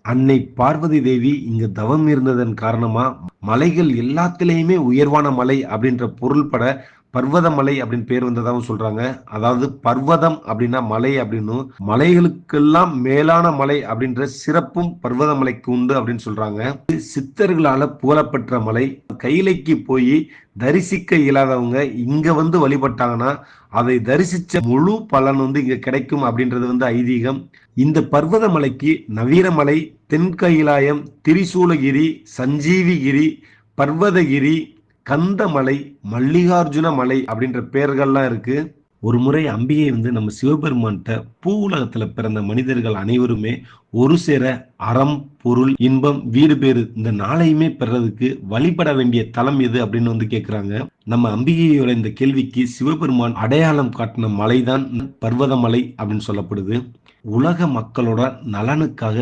அன்னை பார்வதி தேவி இங்கு தவம் இருந்ததன் காரணமா மலைகள் எல்லாத்திலையுமே உயர்வான மலை அப்படின்ற பொருள்பட பர்வதமலை அப்படின்னு பேர் வந்ததாகவும் சொல்றாங்க. அதாவது பர்வதம் அப்படின்னா மலை அப்படின்னும், மலைகளுக்கெல்லாம் மேலான மலை அப்படின்ற சிறப்பும் பர்வதமலைக்கு உண்டு அப்படின்னு சொல்றாங்க. சித்தர்களால புகழப்பெற்ற மலை. கைலைக்கு போய் தரிசிக்க இயலாதவங்க இங்க வந்து வழிபட்டாங்கன்னா அதை தரிசிச்ச முழு பலன் இங்க கிடைக்கும் அப்படின்றது ஐதீகம். இந்த பர்வதமலைக்கு நவீனமலை, தென்கைலாயம், திரிசூலகிரி, சஞ்சீவிகிரி, பர்வதகிரி, கந்தமலை, மல்லிகார்ஜுன மலை அப்படின்ற பெயர்கள்லாம் இருக்கு. ஒரு முறை அம்பிகை நம்ம சிவபெருமான்கிட்ட பூ உலகத்துல பிறந்த மனிதர்கள் அனைவருமே ஒரு சேர அறம், பொருள், இன்பம், வீடு பேறு இந்த நாளையுமே பெறதுக்கு வழிபட வேண்டிய தலம் எது அப்படின்னு கேக்குறாங்க. நம்ம அம்பிகையோட இந்த கேள்விக்கு சிவபெருமான் அடையாளம் காட்டின மலைதான் பர்வதமலை அப்படின்னு சொல்லப்படுது. உலக மக்களோட நலனுக்காக